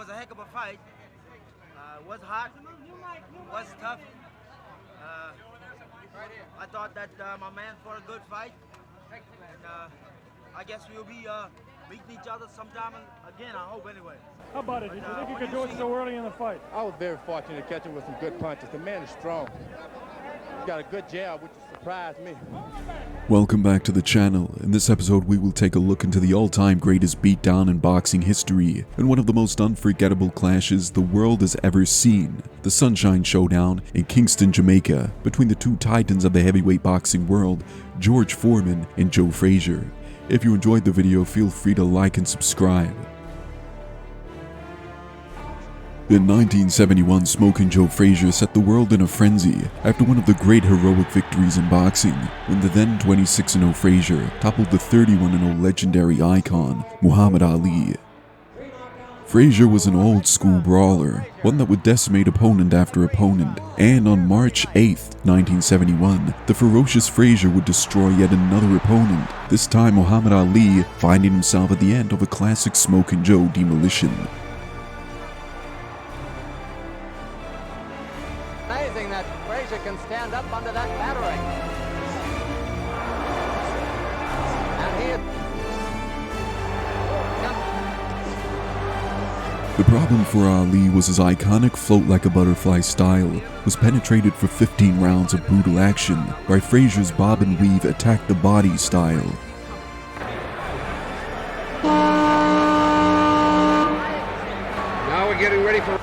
was a heck of a fight. Was hot, was tough. I thought that my man fought a good fight, and I guess we'll be meeting each other sometime again, I hope anyway. How about it? Did you think you could do it so early in the fight? I was very fortunate to catch him with some good punches. The man is strong. He's got a good jab, which surprised me. Welcome back to the channel. In this episode, we will take a look into the all-time greatest beatdown in boxing history and one of the most unforgettable clashes the world has ever seen, the Sunshine Showdown in Kingston, Jamaica, between the two titans of the heavyweight boxing world, George Foreman and Joe Frazier. If you enjoyed the video, feel free to like and subscribe. In 1971, Smokin' Joe Frazier set the world in a frenzy after one of the great heroic victories in boxing, when the then 26-0 Frazier toppled the 31-0 legendary icon, Muhammad Ali. Frazier was an old-school brawler, one that would decimate opponent after opponent, and on March 8, 1971, the ferocious Frazier would destroy yet another opponent, this time Muhammad Ali finding himself at the end of a classic Smokin' Joe demolition. Amazing that Frazier can stand up under that battering. The problem for Ali was his iconic float-like-a-butterfly style was penetrated for 15 rounds of brutal action, while Frazier's bob and weave attacked the body style. Now we're getting ready for...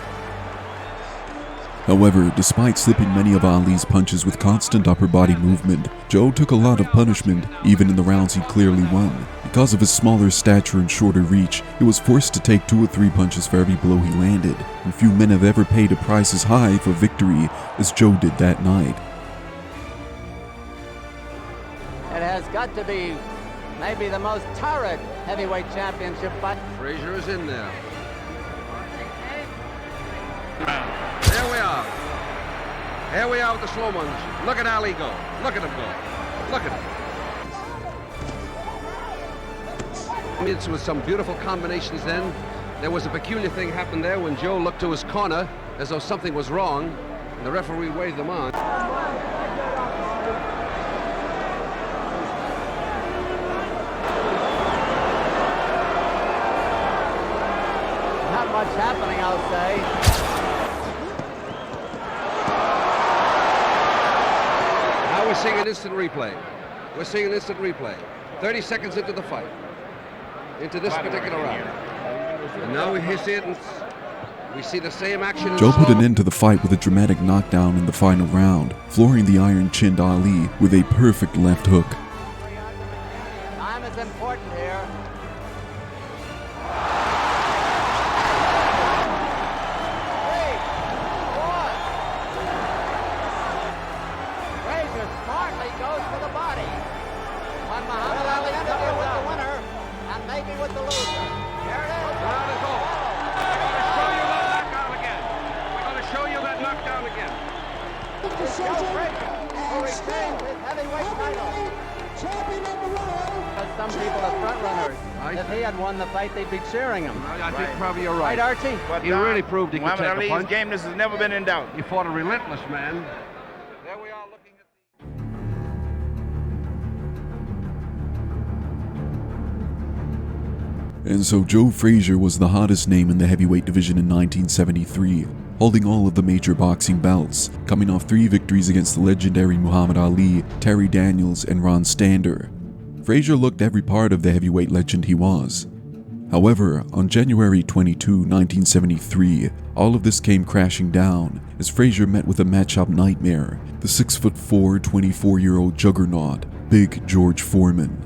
However, despite slipping many of Ali's punches with constant upper body movement, Joe took a lot of punishment, even in the rounds he clearly won. Because of his smaller stature and shorter reach, he was forced to take 2 or 3 punches for every blow he landed, and few men have ever paid a price as high for victory as Joe did that night. It has got to be maybe the most torrid heavyweight championship fight. Frazier is in there. There we are. Here we are with the slow ones. Look at Ali go. Look at him go. Look at him. It's with some beautiful combinations then. There was a peculiar thing happened there when Joe looked to his corner as though something was wrong, and the referee waved them on. Not much happening, I'll say. We're seeing an instant replay. We're seeing an instant replay. 30 seconds into the fight. Into this particular round. And now we see it. We see the same action. Joe put an end to the fight with a dramatic knockdown in the final round, flooring the iron-chinned Ali with a perfect left hook. Time is important here. Smartly goes for the body. When Muhammad Ali with the winner and maybe with the loser. There it is. Round is over. We're going to show you that knockdown again. We're going to show you that knockdown again. Joe Frazier, who retains his heavyweight title. Champion of the world. Because some people are front runners. If he had won the fight, they'd be cheering him. I think probably you're right. Right, Archie? But He really proved he could Muhammad take a Ali's punch. gameness has never been in doubt. He fought a relentless man. There we are looking at And so Joe Frazier was the hottest name in the heavyweight division in 1973, holding all of the major boxing belts, coming off 3 victories against the legendary Muhammad Ali, Terry Daniels, and Ron Stander. Frazier looked every part of the heavyweight legend he was. However, on January 22, 1973, all of this came crashing down as Frazier met with a matchup nightmare, the 6'4", 24-year-old juggernaut, Big George Foreman.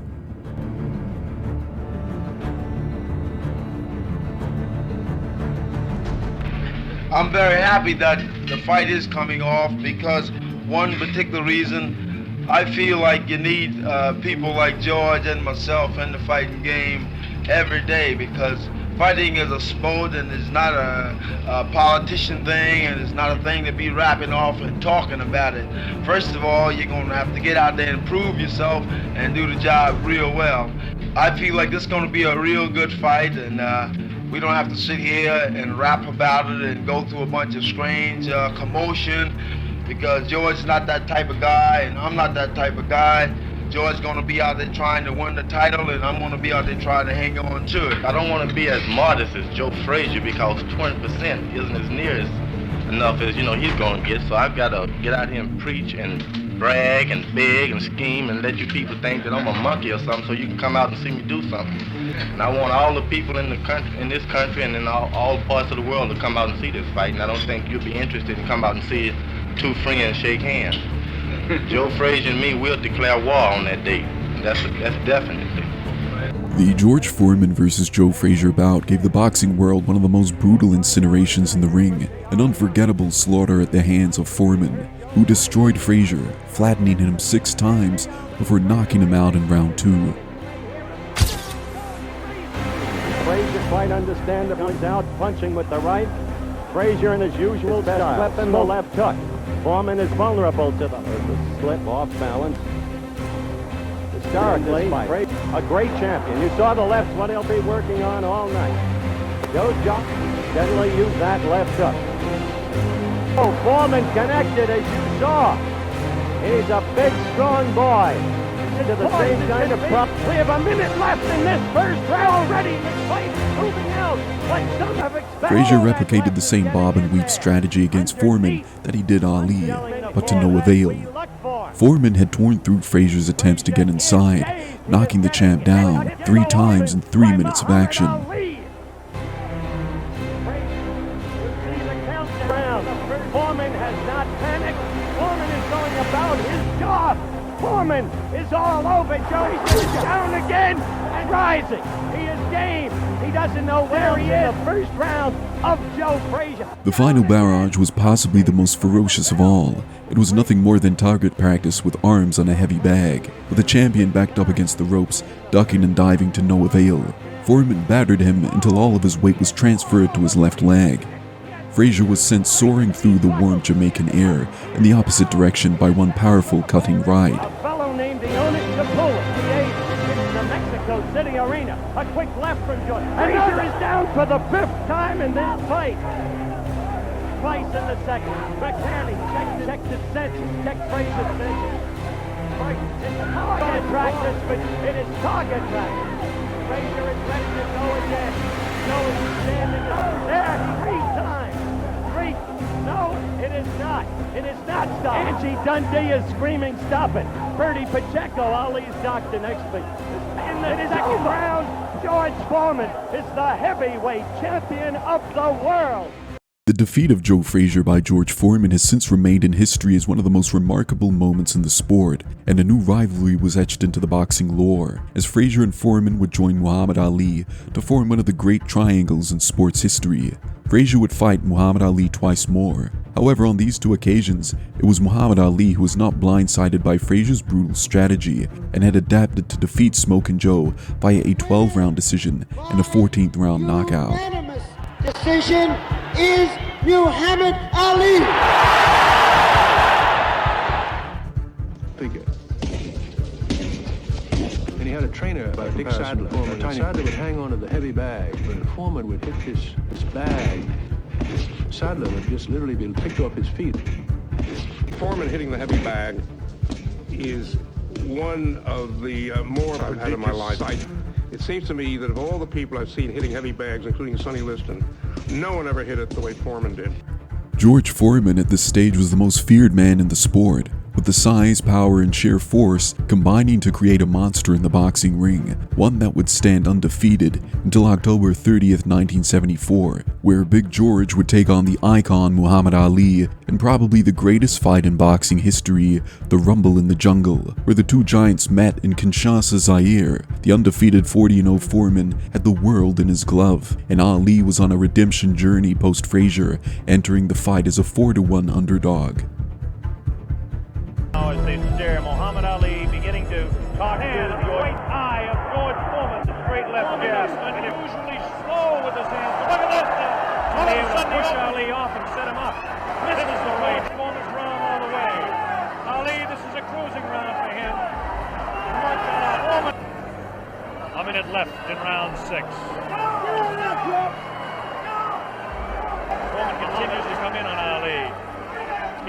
I'm very happy that the fight is coming off because one particular reason, I feel like you need people like George and myself in the fighting game every day, because fighting is a sport and it's not a politician thing, and it's not a thing to be rapping off and talking about it. First of all, you're going to have to get out there and prove yourself and do the job real well. I feel like this is going to be a real good fight, and We don't have to sit here and rap about it and go through a bunch of strange commotion, because George's not that type of guy, and I'm not that type of guy. George's gonna be out there trying to win the title, and I'm gonna be out there trying to hang on to it. I don't want to be as modest as Joe Frazier, because 20% isn't as near as enough as, you know, he's gonna get. So I've got to get out here and preach and brag and beg and scheme and let you people think that I'm a monkey or something, so you can come out and see me do something. And I want all the people in the country, in this country, and in all parts of the world to come out and see this fight. And I don't think you'll be interested in come out and see two friends shake hands. Joe Frazier and me will declare war on that date. That's definitely. The George Foreman versus Joe Frazier bout gave the boxing world one of the most brutal incinerations in the ring, an unforgettable slaughter at the hands of Foreman, who destroyed Frazier, flattening him 6 times before knocking him out in round 2. Frazier quite understandably out punching with the right. Frazier in his usual best weapon, the left hook. Foreman is vulnerable to them. There's a slip off balance. Historically, a great champion. You saw the left, what he'll be working on all night. Joe steadily use that left hook. Oh, Foreman connected, as you saw. He's a big, strong boy. Into the same kind of prop. We have a minute left in this first round. Already, this fight is moving out. Like some have expected. Frazier replicated the same bob and weave strategy against Foreman that he did Ali, but to no avail. Foreman had torn through Frazier's attempts to get inside, knocking the champ down 3 times in 3 minutes of action. Foreman has not panicked. Foreman is going about his job. Foreman is all over Joe. He's down again and rising. He is game. He doesn't know where he is. The first round of Joe Frazier. The final barrage was possibly the most ferocious of all. It was nothing more than target practice with arms on a heavy bag, with the champion backed up against the ropes, ducking and diving to no avail. Foreman battered him until all of his weight was transferred to his left leg. Frazier was sent soaring through the warm Jamaican air in the opposite direction by one powerful cutting right. A fellow named in the Mexico City Arena. A quick left from George. Frazier is down for the 5th time in this fight. Twice in the second. McCanny checks his senses. Checks Frazier's senses. It's target practice, but it is target practice. Frazier is ready to go again. Joe is standing there 3 times. 3. No, it is not. It is not stopped. Angie Dundee is screaming, stop it. Bertie Pacheco, Ali's doctor next to me. In the second round, George Foreman is the heavyweight champion of the world. The defeat of Joe Frazier by George Foreman has since remained in history as one of the most remarkable moments in the sport, and a new rivalry was etched into the boxing lore, as Frazier and Foreman would join Muhammad Ali to form one of the great triangles in sports history. Frazier would fight Muhammad Ali twice more. However, on these 2 occasions, it was Muhammad Ali who was not blindsided by Frazier's brutal strategy and had adapted to defeat Smokin Joe via a 12-round decision and a 14th round knockout. Unanimous decision is Muhammad Ali. Figure. And he had a trainer by Dick Sadler. And Sadler would hang on to the heavy bag, but the Foreman would hit this bag. Sadler would just literally be picked off his feet. Foreman hitting the heavy bag is one of the more I've had in my life. It seems to me that of all the people I've seen hitting heavy bags, including Sonny Liston, no one ever hit it the way Foreman did. George Foreman at this stage was the most feared man in the sport, with the size, power, and sheer force combining to create a monster in the boxing ring, one that would stand undefeated until October 30th, 1974, where Big George would take on the icon Muhammad Ali in probably the greatest fight in boxing history, the Rumble in the Jungle, where the 2 giants met in Kinshasa, Zaire. The undefeated 40-0 Foreman had the world in his glove, and Ali was on a redemption journey post-Frazier, entering the fight as a 4-1 underdog. Now as they stare, Muhammad Ali beginning to talk to the great eye of George Foreman, the straight left jab, and usually slow with his hands. Look at this now. All of a sudden push Ali off and set him up. This is the right. Foreman's round all the way. Ali, this is a cruising round for him. Mark that out. Foreman. A minute left in round 6. continues to come in on Ali.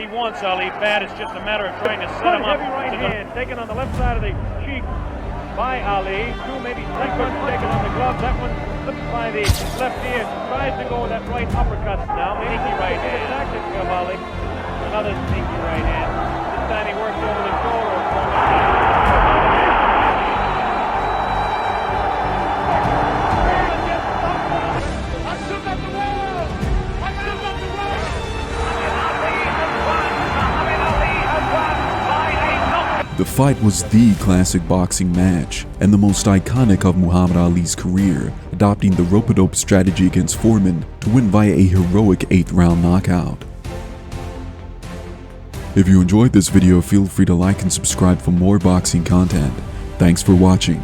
He wants Ali bad. It's just a matter of trying to set him up. Heavy right hand taken on the left side of the cheek by Ali. Two, maybe three punches taken on the glove. That one slipped by the left ear. Tries to go with that right uppercut now. Sneaky right hand. Tactic of Ali. Another sneaky right hand. This time he works over the shoulder of Foreman. The fight was the classic boxing match, and the most iconic of Muhammad Ali's career, adopting the rope-a-dope strategy against Foreman to win via a heroic 8th round knockout. If you enjoyed this video, feel free to like and subscribe for more boxing content. Thanks for watching.